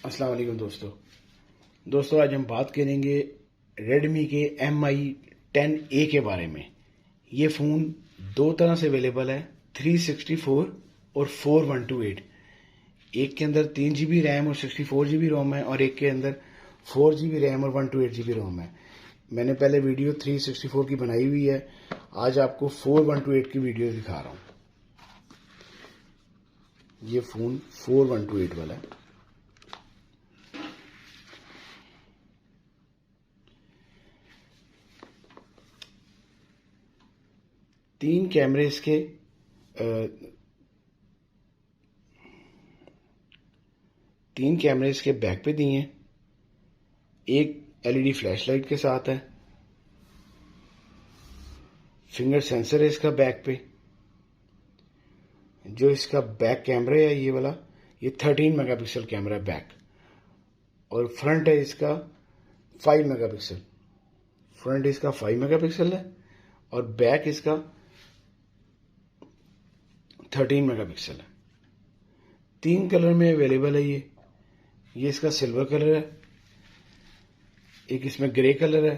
अस्सलाम वालेकुम दोस्तों आज हम बात करेंगे Redmi के Mi 10A के बारे में। ये फ़ोन दो तरह से अवेलेबल है, 364 और 4128। एक के अंदर 3 GB रैम और 64 GB रोम है और एक के अंदर 4 GB रैम और 128 GB रोम है। मैंने पहले वीडियो 364 की बनाई हुई है, आज आपको 4128 की वीडियो दिखा रहा हूँ। ये फ़ोन 4128 वाला है। तीन कैमरे इसके बैक पे दिए हैं। एक LED फ्लैश लाइट के साथ है। फिंगर सेंसर है इसका बैक पे। जो इसका बैक कैमरा है ये वाला, ये 13 मेगापिक्सल कैमरा है बैक, और फ्रंट है इसका 5 मेगापिक्सल। फ्रंट इसका 5 मेगापिक्सल है और बैक इसका 13 मेगापिक्सल है। तीन कलर में अवेलेबल है ये इसका सिल्वर कलर है, एक इसमें ग्रे कलर है,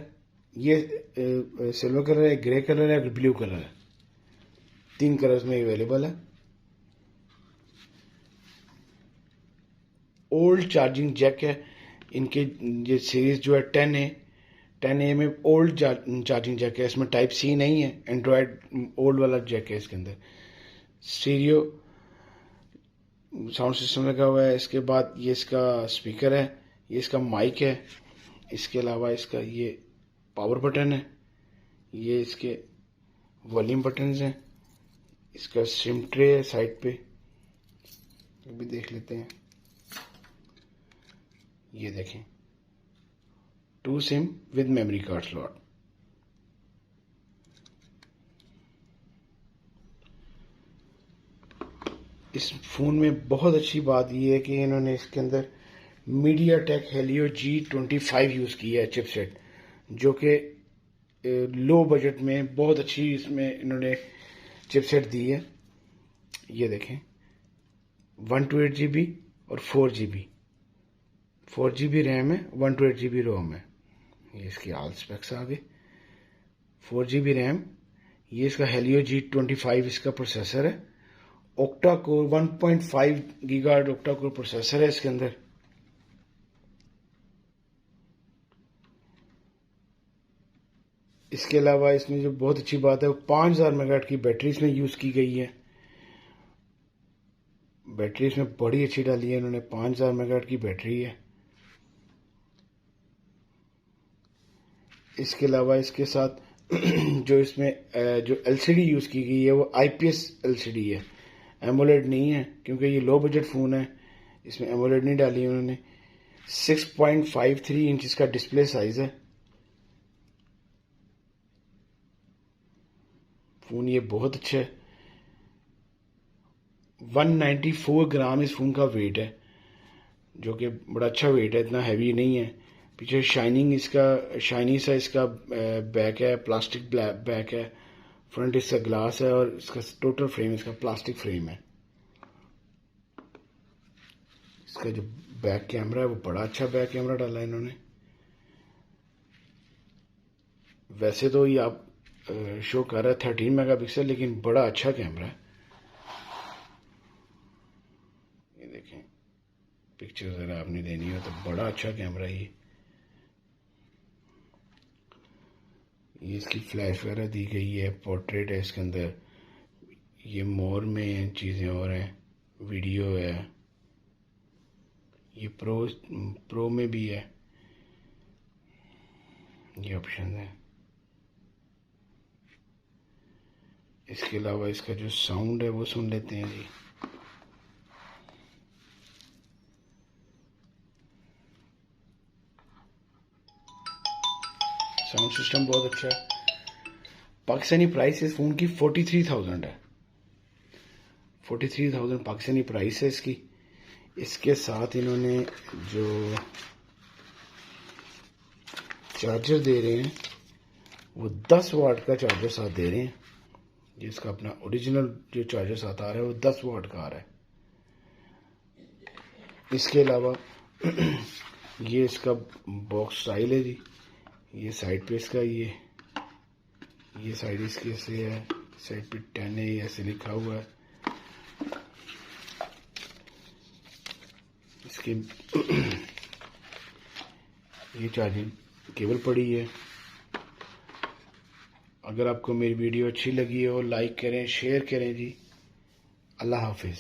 ये सिल्वर कलर है, ग्रे कलर है और ब्लू कलर है। तीन कलर्स में अवेलेबल है। ओल्ड चार्जिंग जैक है इनके। ये सीरीज जो है 10A में ओल्ड चार्जिंग जैक है। इसमें टाइप C नहीं है, एंड्रॉयड ओल्ड वाला जैक है इसके अंदर। स्टीरियो साउंड सिस्टम लगा हुआ है। इसके बाद ये इसका स्पीकर है, ये इसका माइक है। इसके अलावा इसका ये पावर बटन है, ये इसके वॉल्यूम बटन्स हैं। इसका सिम ट्रे है साइड पे, ये भी देख लेते हैं। ये देखें, 2 SIM with memory card slot. इस फ़ोन में बहुत अच्छी बात यह है कि इन्होंने इसके अंदर MediaTek Helio G25 यूज़ किया है चिपसेट, जो कि लो बजट में बहुत अच्छी इसमें इन्होंने चिपसेट दी है। ये देखें, 128 GB और 4 GB रैम है, 128 GB रोम है। ये इसकी ऑल स्पेक्स आ गए। 4 GB रैम, ये इसका Helio G25 इसका प्रोसेसर है। Octa core 1.5 gigahertz octa core processor है इसके अंदर। इसके अलावा इसमें जो बहुत अच्छी बात है वो 5000 मेगाहर्ट्ज़ की बैटरी इसमें यूज़ की गई है। बैटरी इसमें बड़ी अच्छी डाली है इन्होंने, 5000 मेगाहर्ट्ज़ की बैटरी है। इसके अलावा इसके साथ जो इसमें जो LCD यूज़ की गई है वो IPS LCD है, एमोलेड नहीं है, क्योंकि ये लो बजट फ़ोन है। इसमें एमोलेड नहीं डाली उन्होंने। 6.53 इंच इसका डिस्प्ले साइज है। फ़ोन ये बहुत अच्छा है। 194 ग्राम इस फ़ोन का वेट है, जो कि बड़ा अच्छा वेट है, इतना हैवी नहीं है। पीछे शाइनी सा इसका बैक है, प्लास्टिक बैक है। फ्रंट इसका ग्लास है और इसका टोटल फ्रेम इसका प्लास्टिक फ्रेम है। इसका जो बैक कैमरा है वो बड़ा अच्छा बैक कैमरा डाला है इन्होंने। वैसे तो ये आप शो कर रहा है 13 मेगापिक्सल, लेकिन बड़ा अच्छा कैमरा है। ये देखें, पिक्चर अगर आपने देनी हो तो बड़ा अच्छा कैमरा है ये इसकी फ्लैश वगैरह दी गई है, पोर्ट्रेट है इसके अंदर। ये मोर में चीज़ें और हैं, वीडियो है, ये प्रो में भी है, ये ऑप्शन है। इसके अलावा इसका जो साउंड है वो सुन लेते हैं जी। साउंड सिस्टम बहुत अच्छा है। पाकिस्तानी प्राइस इस फ़ोन की 43,000 है। 43,000 पाकिस्तानी प्राइस है इसकी। इसके साथ इन्होंने जो चार्जर दे रहे हैं वो 10 वाट का चार्जर साथ दे रहे हैं। जिसका अपना ओरिजिनल जो चार्जर साथ आ रहा है वो 10 वाट का आ रहा है। इसके अलावा ये इसका बॉक्स स्टाइल है जी। ये साइड पे इसका ये साइड इसकी ऐसे है, साइड पे 10A ऐसे लिखा हुआ है। इसके ये चार्जिंग केबल पड़ी है। अगर आपको मेरी वीडियो अच्छी लगी हो लाइक करें, शेयर करें जी। अल्लाह हाफिज़।